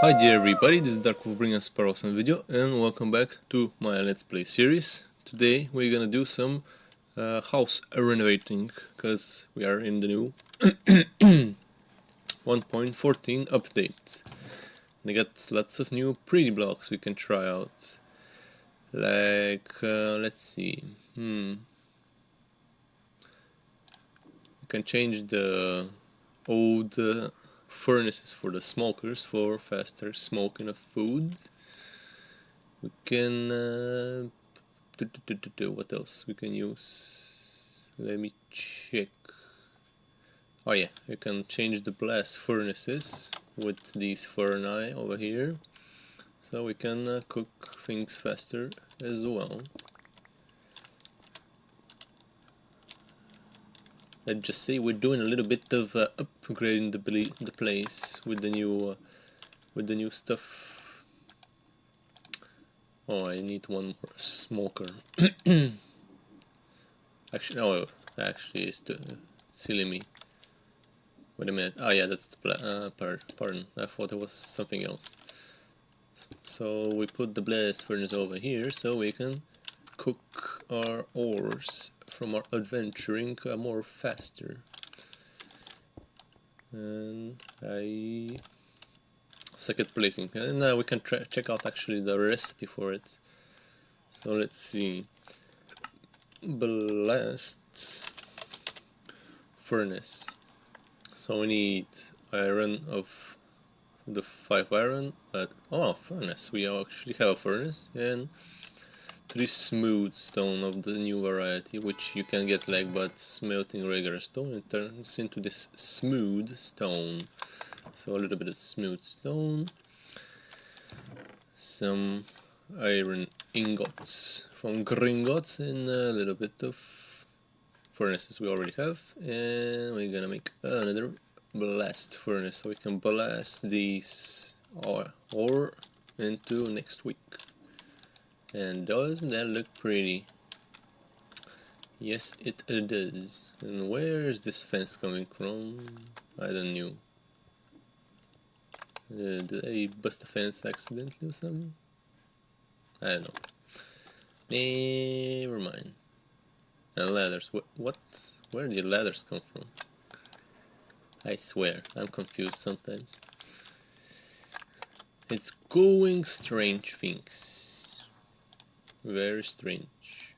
Hi dear everybody, this is TheDarkWolf bringing us a awesome video and welcome back to my Let's Play series. Today we're gonna do some house renovating because we are in the new 1.14 update. They got lots of new pretty blocks we can try out. Like, let's see, we can change the old furnaces for the smokers for faster smoking of food. We can what else we can use? Let me check. Oh yeah, you can change the blast furnaces with these furnace over here, so we can cook things faster as well. Let's just say we're doing a little bit of upgrading the place with the new stuff. Oh, I need one more smoker. Actually, no, actually, it's silly me. Wait a minute. Oh yeah, that's the pardon. I thought it was something else. So we put the blast furnace over here, so we can cook our ores from our adventuring more faster. And I second placing, and now we can check out actually the recipe for it. So let's see. Blast furnace. So we need iron of the 5 iron. Oh, furnace. We actually have a furnace and 3 smooth stone of the new variety, which you can get like by smelting regular stone. It turns into this smooth stone. So a little bit of smooth stone, some iron ingots from Gringotts, and a little bit of furnaces we already have, and we're gonna make another blast furnace so we can blast these ore into next week. And doesn't that look pretty? Yes, it does. And where is this fence coming from? I don't know. Did I bust the fence accidentally or something? I don't know. Never mind. And ladders. What? Where did the ladders come from? I swear, I'm confused sometimes. It's going strange things. Very strange.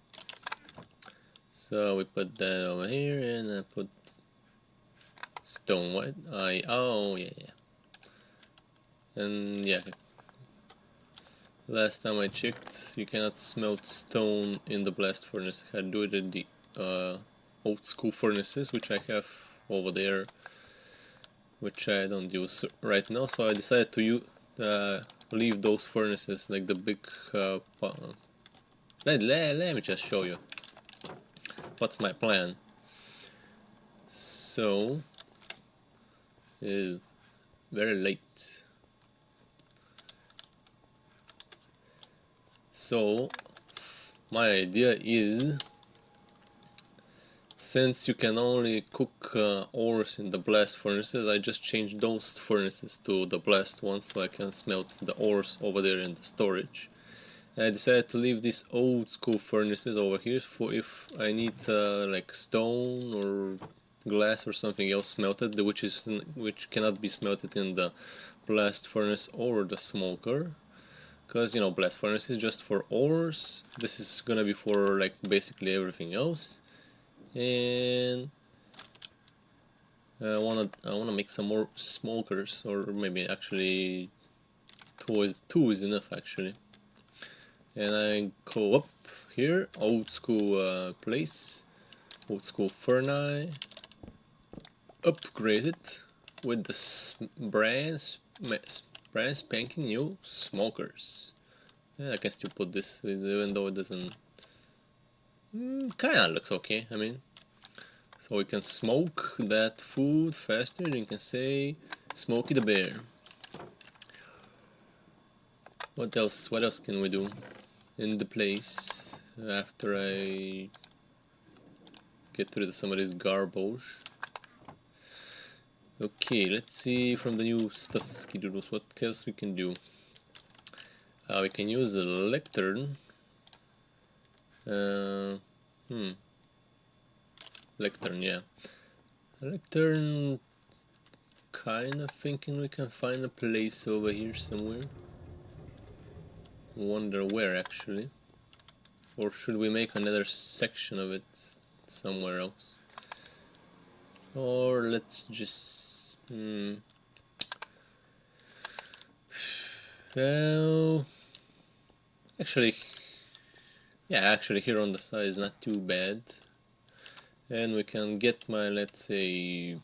So we put that over here and I put stone. What? Oh yeah. And yeah. Last time I checked, you cannot smelt stone in the blast furnace. I had to do it in the old school furnaces, which I have over there, which I don't use right now. So I decided to leave those furnaces, like the big. Let me just show you what's my plan. So, very late. So, my idea is, since you can only cook ores in the blast furnaces, I just changed those furnaces to the blast ones so I can smelt the ores over there in the storage. And I decided to leave these old school furnaces over here for if I need like stone or glass or something else smelted, which cannot be smelted in the blast furnace or the smoker. Because, you know, blast furnace is just for ores. This is gonna be for like basically everything else. And I wanna make some more smokers, or maybe actually two is enough actually. And I go up here, old school place, old school furnace, upgrade it with the brand spanking new smokers. Yeah, I can still put this even though it doesn't. Kinda looks okay. I mean, so we can smoke that food faster. You can say Smokey the Bear. What else? What else can we do in the place after I get rid of some of this garbage? Okay, let's see from the new stuff skidoodles what else we can do. We can use a lectern. Lectern, yeah. A lectern. Kind of thinking we can find a place over here somewhere. Wonder where actually. Or should we make another section of it somewhere else? Or let's just... Well... Actually... Yeah, actually here on the side is not too bad. And we can get my, let's say...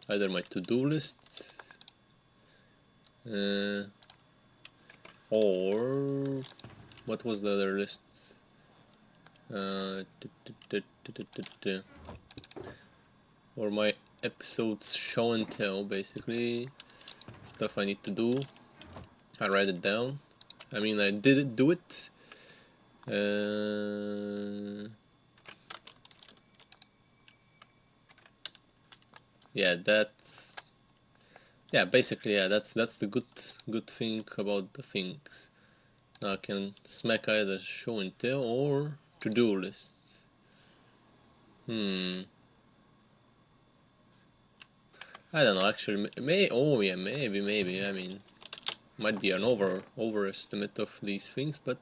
either my to-do list... or... What was the other list? Or my episodes show and tell, basically. Stuff I need to do. I write it down. I mean, I did do it. Yeah, that's... Yeah, basically, yeah, that's the good thing about the things. I can smack either show and tell or to-do lists. I don't know, actually, oh yeah, maybe, I mean, might be an overestimate of these things, but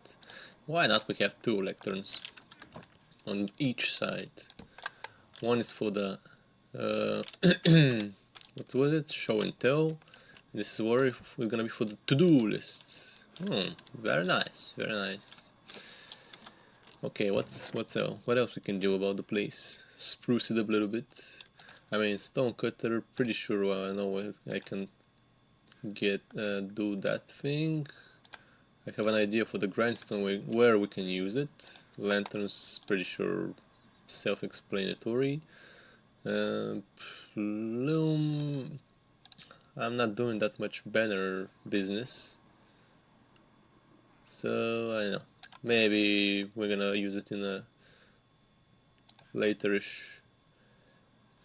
why not? We have two lecterns on each side. One is for the, what was it? Show and tell. This is where we're gonna be for the to-do lists. Very nice, very nice. Okay, what else we can do about the place? Spruce it up a little bit. I mean, stone cutter, pretty sure I know I can get do that thing. I have an idea for the grindstone where we can use it. Lanterns, pretty sure self-explanatory. Loom, I'm not doing that much banner business, so I don't know. Maybe we're gonna use it in a laterish.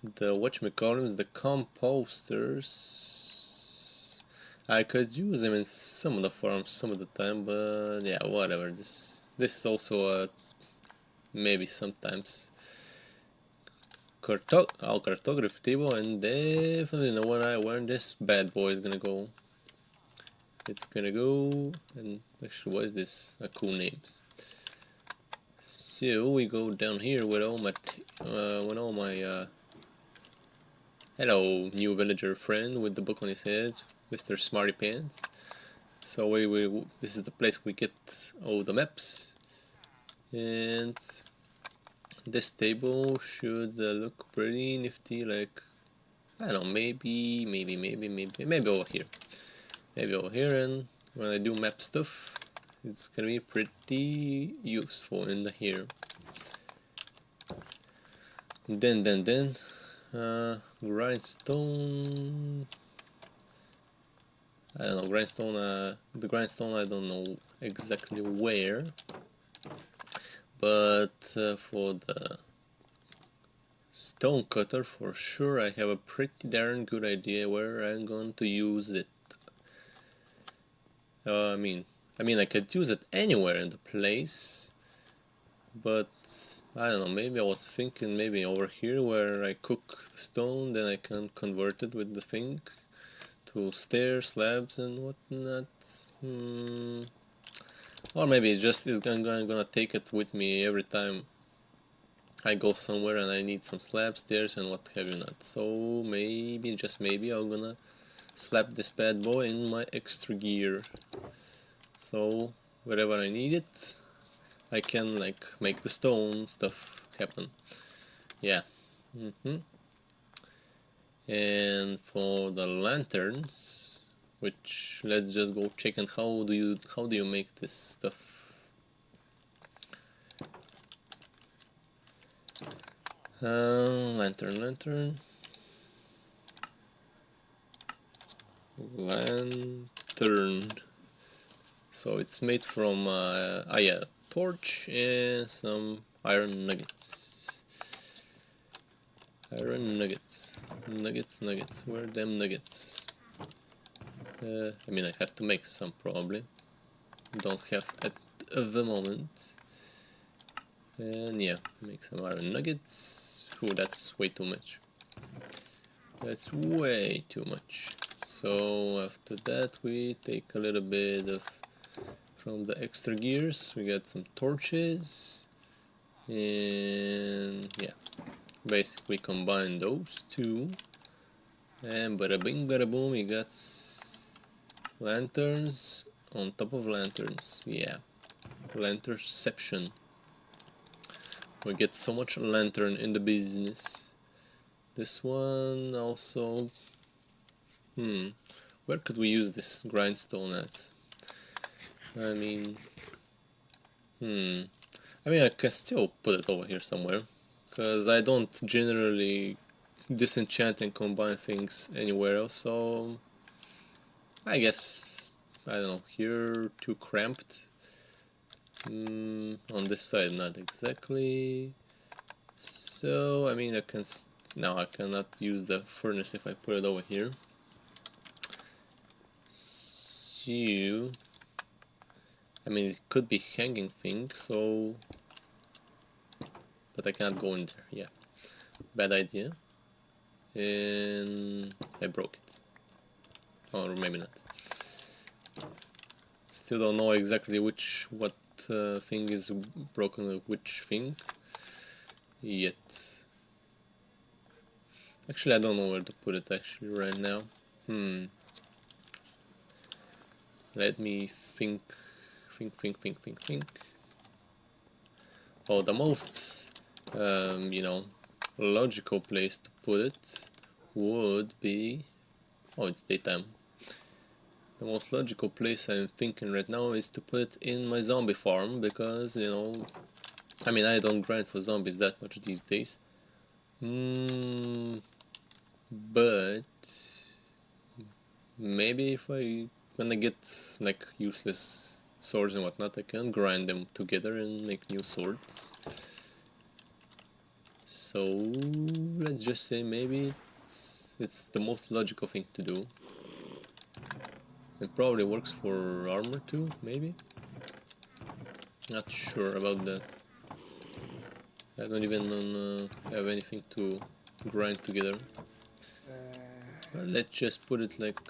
The whatchamacallits, the composters. I could use them in some of the farms some of the time, but yeah, whatever. This is also a maybe sometimes cartography table, and definitely know where this bad boy is gonna go. It's gonna go, and actually, what is this? Cool names. So we go down here with all my hello, new villager friend with the book on his head, Mr. Smarty Pants. So this is the place we get all the maps, and this table should look pretty nifty. Like, I don't know, maybe over here, and when I do map stuff, it's gonna be pretty useful in here. Then grindstone. I don't know, grindstone. The grindstone, I don't know exactly where, but for the stone cutter, for sure, I have a pretty darn good idea where I'm going to use it. I mean, I could use it anywhere in the place, but I don't know, maybe I was thinking maybe over here where I cook the stone, then I can convert it with the thing to stairs, slabs and whatnot. Or maybe it's just I'm gonna take it with me every time I go somewhere and I need some slabs, stairs and what have you not. So maybe, just maybe, I'm gonna slap this bad boy in my extra gear. So wherever I need it, I can like make the stone stuff happen. Yeah. And for the lanterns, which let's just go check. And how do you make this stuff? Lantern. So it's made from torch and some iron nuggets. Iron nuggets. Nuggets. Where are them nuggets? I mean, I have to make some probably. Don't have at the moment. And yeah, make some iron nuggets. Ooh, that's way too much. That's way too much. So after that we take a little bit of from the extra gears. We got some torches. And yeah, basically combine those two. And bada bing bada boom, we got lanterns on top of lanterns. Yeah, lanternception. We get so much lantern in the business. This one also. Where could we use this grindstone at? I mean, I can still put it over here somewhere, because I don't generally disenchant and combine things anywhere else, so I guess, I don't know, here too cramped. On this side not exactly. So I mean, now I cannot use the furnace if I put it over here. So I mean, it could be hanging thing, so but I can't go in there. Yeah, bad idea. And I broke it, or maybe not. Still don't know exactly what thing is broken with which thing yet. Actually, I don't know where to put it actually right now. Let me think. Oh, the most logical place to put it would be, oh, it's daytime. The most logical place I'm thinking right now is to put it in my zombie farm, because I mean, I don't grind for zombies that much these days. But maybe if when I get like useless swords and whatnot, I can grind them together and make new swords. So let's just say maybe it's the most logical thing to do. It probably works for armor too, maybe? Not sure about that. I don't even have anything to grind together. But let's just put it like,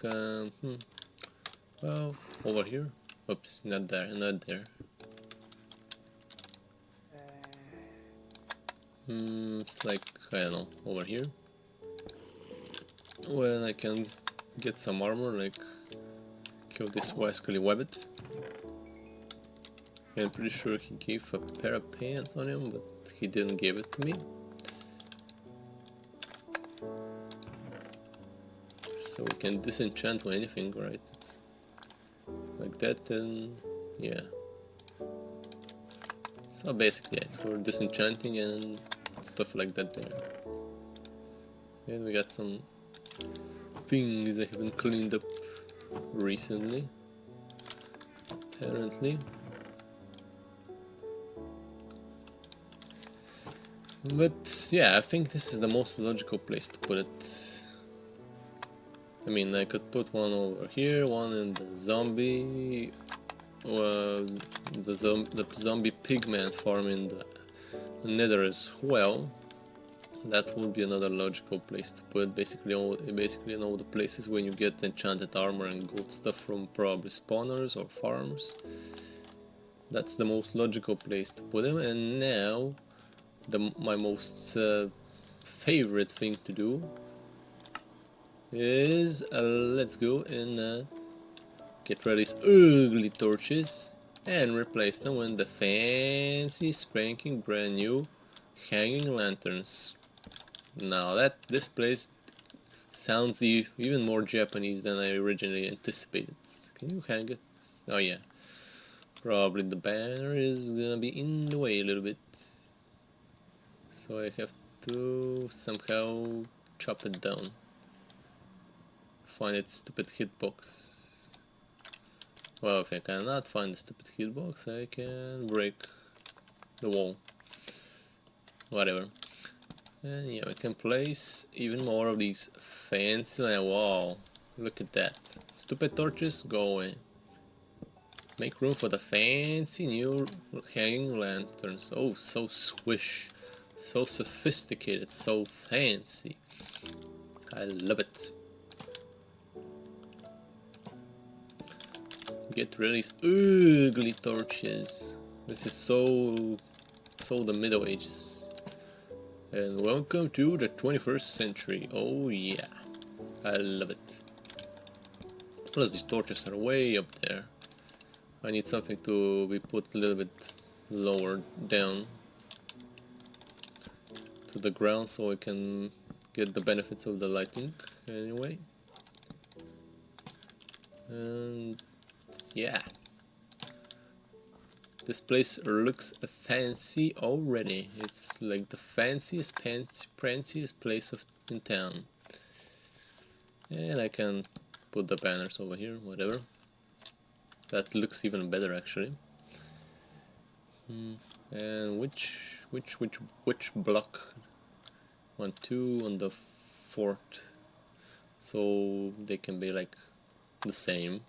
well, over here. Oops, not there, not there. It's like, I don't know, over here. When I can get some armor, like kill this Wascally Wabbit. I'm pretty sure he gave a pair of pants on him, but he didn't give it to me. So we can disenchant with anything, right? Like that, and yeah. So basically, yeah, it's for disenchanting and stuff like that there. And we got some things I haven't cleaned up recently, apparently. But yeah, I think this is the most logical place to put it. I mean, I could put one over here, one in the zombie, the zombie pigman farm in the Nether as well. That would be another logical place to put basically in all the places when you get enchanted armor and gold stuff from probably spawners or farms. That's the most logical place to put them. And now, my most favorite thing to do is let's go and get rid of these ugly torches and replace them with the fancy spanking brand new hanging lanterns. Now this place sounds even more Japanese than I originally anticipated. Can you hang it? Oh yeah. Probably the banner is gonna be in the way a little bit. So I have to somehow chop it down. Find its stupid hitbox. Well, if I cannot find the stupid hitbox, I can break the wall. Whatever. And yeah, we can place even more of these fancy, wow, look at that. Stupid torches, go away. Make room for the fancy new hanging lanterns. Oh, so swish, so sophisticated, so fancy. I love it. Get rid of these ugly torches. This is so the Middle Ages. And welcome to the 21st century. Oh yeah, I love it. Plus these torches are way up there. I need something to be put a little bit lower down to the ground so I can get the benefits of the lighting anyway. And yeah, this place looks fancy already. It's like the fanciest place in town. And I can put the banners over here, whatever. That looks even better actually. And which block? 1, 2 on the 4th, so they can be like the same.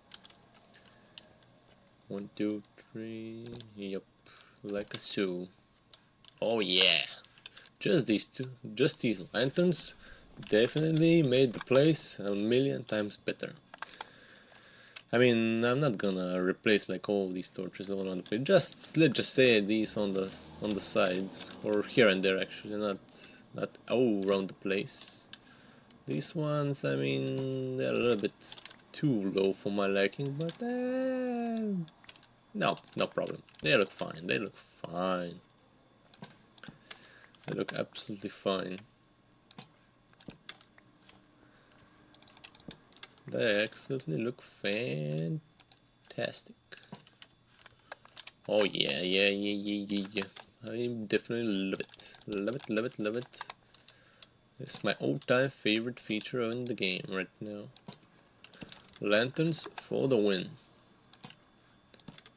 1, 2, 3. Yep, like a so. Oh yeah, just these lanterns definitely made the place a million times better. I mean, I'm not gonna replace like all these torches all on the place. Let's just say these on the sides or here and there actually, not all around the place. These ones, I mean, they're a little bit too low for my liking, but no problem. They look fine. They look fine. They look absolutely fine. They absolutely look fantastic. Oh yeah. I definitely love it. Love it. It's my all-time favorite feature in the game right now. Lanterns for the win.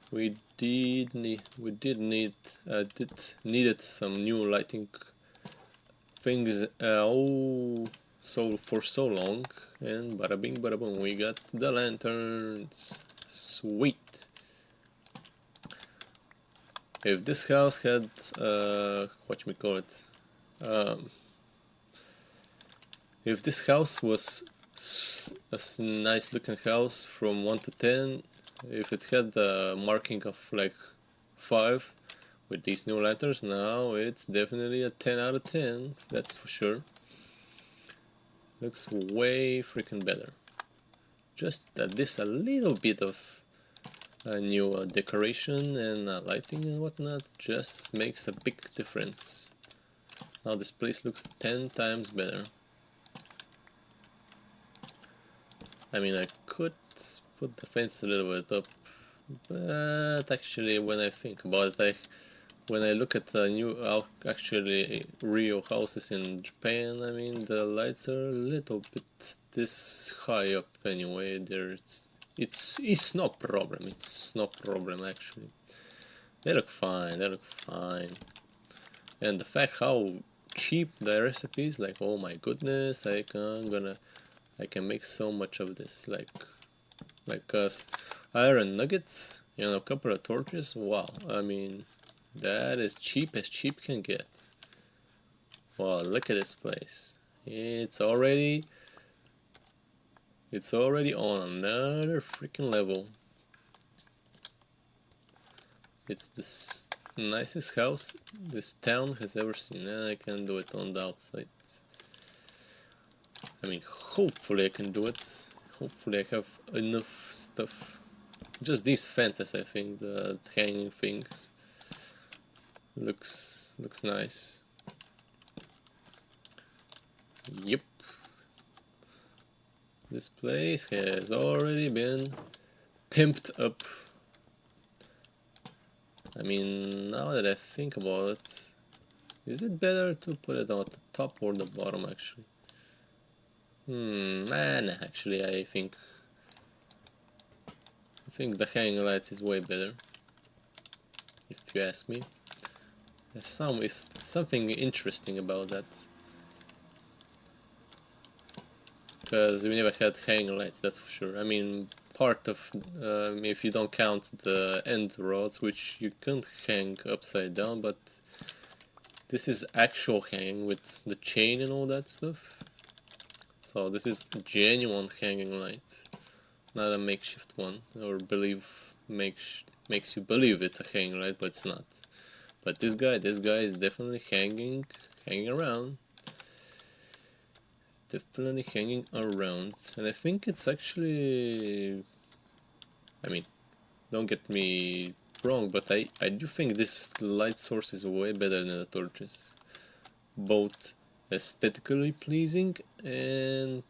We needed some new lighting things for so long, and bada bing bada boom, we got the lanterns. Sweet. If this house had if this house was a nice looking house from 1 to 10, if it had the marking of like 5 with these new lanterns, now it's definitely a 10 out of 10, that's for sure. Looks way freaking better. Just this a little bit of a new decoration and lighting and whatnot just makes a big difference. Now this place looks 10 times better. I mean, I could put the fence a little bit up, but actually when I think about it, when I look at the new real houses in Japan, I mean the lights are a little bit this high up anyway. It's no problem. It's no problem actually. They look fine. And the fact how cheap the recipe is, like, oh my goodness, I can make so much of this, like iron nuggets, a couple of torches. Wow, I mean, that is cheap as cheap can get. Wow, look at this place. It's already on another freaking level. It's the nicest house this town has ever seen, and I can do it on the outside. I mean, hopefully I can do it. Hopefully I have enough stuff. Just these fences, I think, the hanging things. Looks nice. Yep. This place has already been pimped up. I mean, now that I think about it, is it better to put it on the top or the bottom actually? Man, actually I think the hanging lights is way better, if you ask me. There's something interesting about that. because we never had hanging lights, that's for sure. I mean, part of, if you don't count the end rods, which you can't hang upside down, but this is actual hanging with the chain and all that stuff. So this is a genuine hanging light, not a makeshift one, or makes you believe it's a hanging light, but it's not. But this guy is definitely hanging around. Definitely hanging around, and I think it's actually, I mean, don't get me wrong, but I do think this light source is way better than the torches. Both aesthetically pleasing and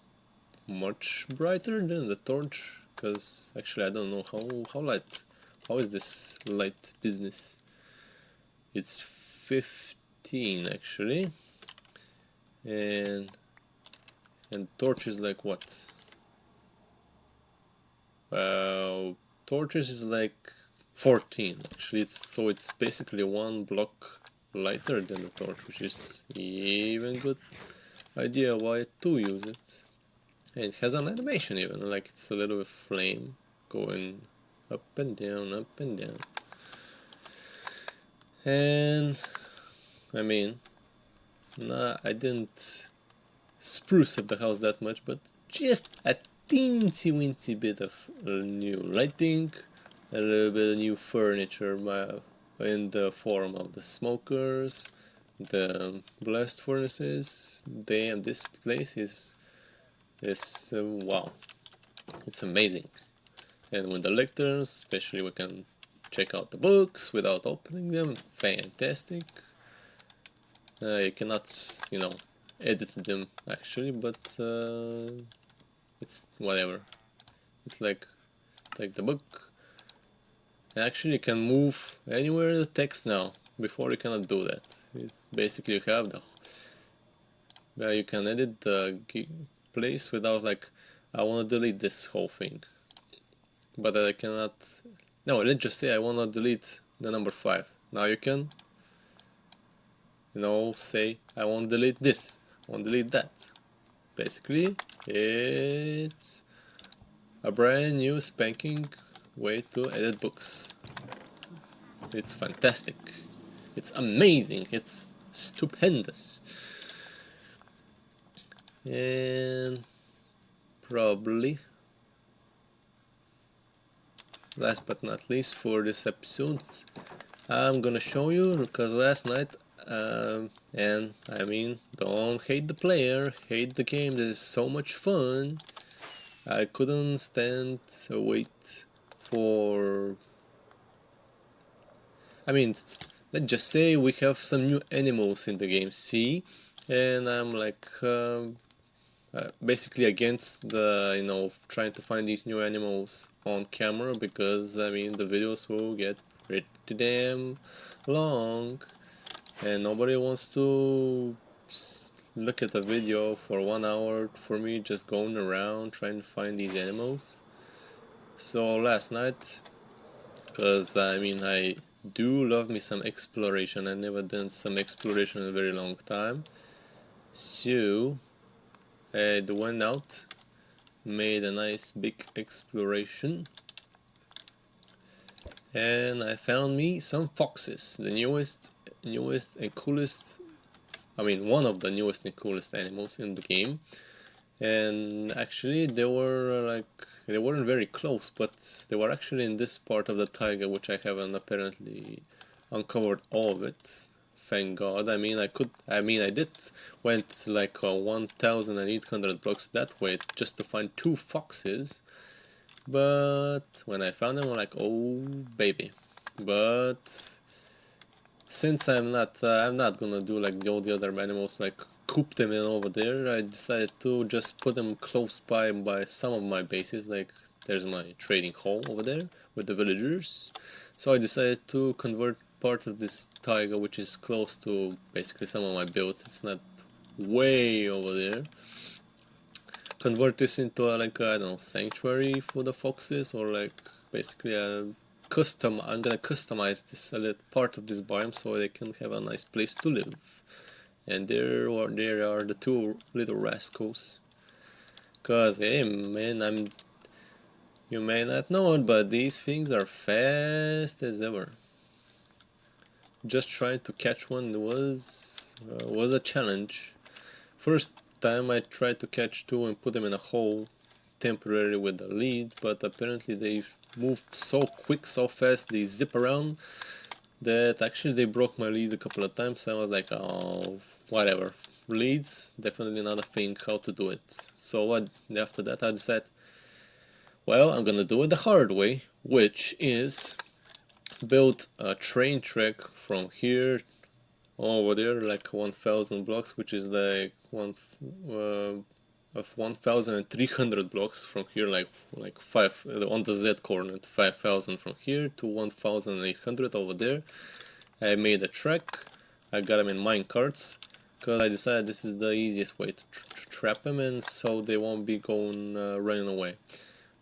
much brighter than the torch, because actually I don't know how is this light business. It's 15 actually, and torch is like what? Torches is like 14 actually. It's basically one block lighter than the torch, which is even good idea why to use it. And it has an animation even, like it's a little flame going up and down, up and down. And I mean, nah, I didn't spruce up the house that much, but just a teensy weensy bit of new lighting, a little bit of new furniture in the form of the smokers, the blast furnaces. Damn, this place is wow, it's amazing. And with the lectures, especially, we can check out the books without opening them. Fantastic. You cannot, edit them actually, but it's whatever. It's like the book. And actually, you can move anywhere the text now. Before you cannot do that. Basically, you have you can edit the place without like, I want to delete this whole thing, but I cannot. No, let's just say I want to delete the number 5. Now you can, say I want to delete this, I want to delete that. Basically, it's a brand new spanking way to edit books. It's fantastic. It's amazing. It's stupendous. And probably last but not least for this episode, I'm gonna show you, because last night, and I mean, don't hate the player, hate the game, this is so much fun. I couldn't stand wait for, I mean, let's just say we have some new animals in the game, see, and I'm like, basically against the, trying to find these new animals on camera, because I mean the videos will get pretty damn long and nobody wants to look at a video for 1 hour for me just going around trying to find these animals. So last night, because I mean I do love me some exploration, I never done some exploration in a very long time, so I went out, made a nice big exploration, and I found me some foxes, the newest and coolest, I mean one of the newest and coolest animals in the game. And actually they weren't very close, but they were actually in this part of the taiga, which I haven't apparently uncovered all of it. Thank God. I mean, I did went like 1,800 blocks that way just to find 2 foxes, but when I found them, I'm like, oh baby. But since I'm not gonna do like all the other animals, like coop them in over there, I decided to just put them close by some of my bases. Like there's my trading hall over there with the villagers. So I decided to convert part of this taiga, which is close to basically some of my builds, it's not way over there, convert this into I don't know, sanctuary for the foxes, or like basically I'm gonna customize this a little part of this biome so they can have a nice place to live. And there are the 2 little rascals, Cause hey man, you may not know it, but these things are fast as ever. Just trying to catch one was a challenge. First time I tried to catch two and put them in a hole temporarily with the lead, but apparently they move so quick, so fast, they zip around, that actually they broke my lead a couple of times. I was like, oh, whatever. Leads, definitely not a thing how to do it. So after that I decided, well, I'm gonna do it the hard way, which is build a train track from here over there, like 1000 blocks, which is like of 1300 blocks from here, like 5 on the Z coordinate, 5000 from here to 1800 over there. I made a track, I got them in mine carts, because I decided this is the easiest way to trap them, and so they won't be going running away.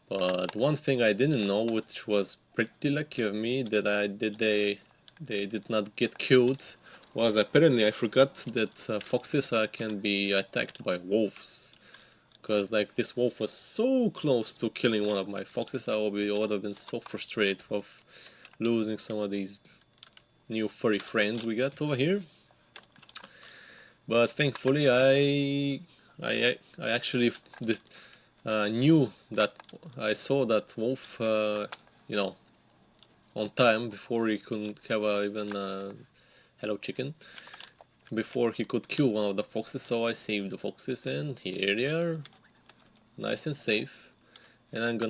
But one thing I didn't know, which was pretty lucky of me, that they did not get killed, was apparently I forgot that foxes can be attacked by wolves. Because like this wolf was so close to killing one of my foxes, I would have been so frustrated of losing some of these new furry friends we got over here. But thankfully I actually knew that I saw that wolf, you know, on time before he couldn't have even a hello chicken, before he could kill one of the foxes. So I saved the foxes, and here they are, nice and safe. And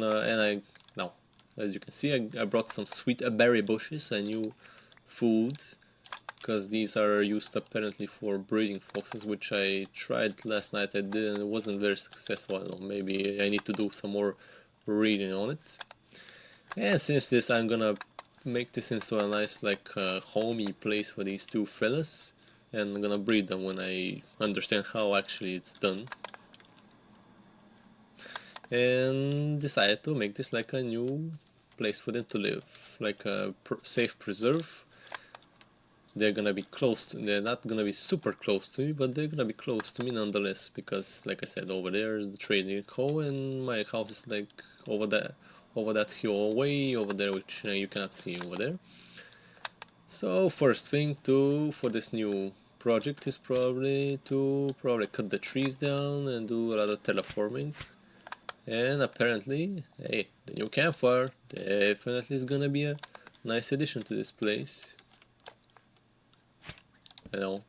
now, as you can see, I brought some sweet berry bushes, a new food, because these are used apparently for breeding foxes, which I tried last night. I did, and it wasn't very successful. I don't know, maybe I need to do some more reading on it. And since this, I'm gonna make this into a nice, like, homey place for these two fellas, and I'm gonna breed them when I understand how actually it's done. And decided to make this like a new place for them to live, like a safe preserve. They're gonna be they're not gonna be super close to me, but they're gonna be close to me nonetheless, because like I said, over there is the trading hall, and my house is like over that hill, way over there, which you cannot see over there. So first thing for this new project is probably to cut the trees down and do a lot of terraforming. And apparently, hey, the new campfire definitely is gonna be a nice addition to this place. You know,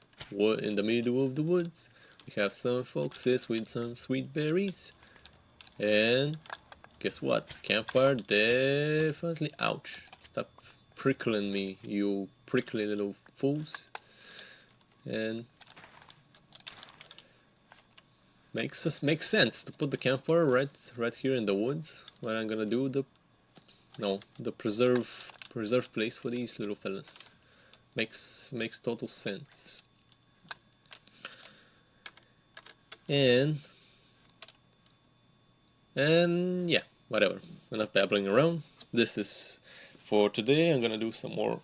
in the middle of the woods, we have some foxes with some sweet berries. And guess what? Campfire definitely, ouch, stop prickling me, you prickly little fools. And makes sense to put the campfire right here in the woods, where I'm gonna do the preserve place for these little fellas. Makes total sense. And yeah, whatever, enough babbling around. This is for today. I'm gonna do some more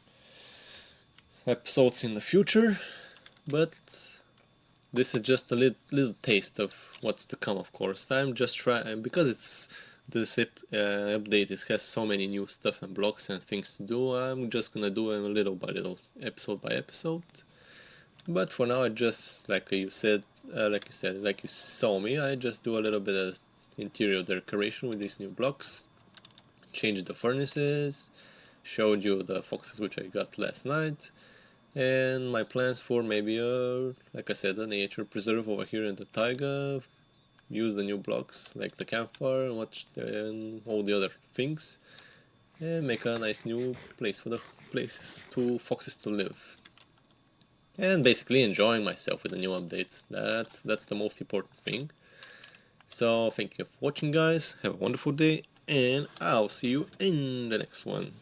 episodes in the future, but this is just a little taste of what's to come. Of course, I'm just trying, because this update has so many new stuff and blocks and things to do. I'm just gonna do them little by little, episode by episode. But for now, I just, like you saw me, I just do a little bit of interior decoration with these new blocks, changed the furnaces, showed you the foxes which I got last night, and my plans for maybe like I said, a nature preserve over here in the taiga. Use the new blocks like the campfire and all the other things, and make a nice new place for the foxes to live. And basically enjoying myself with the new update. That's the most important thing. So thank you for watching, guys. Have a wonderful day, and I'll see you in the next one.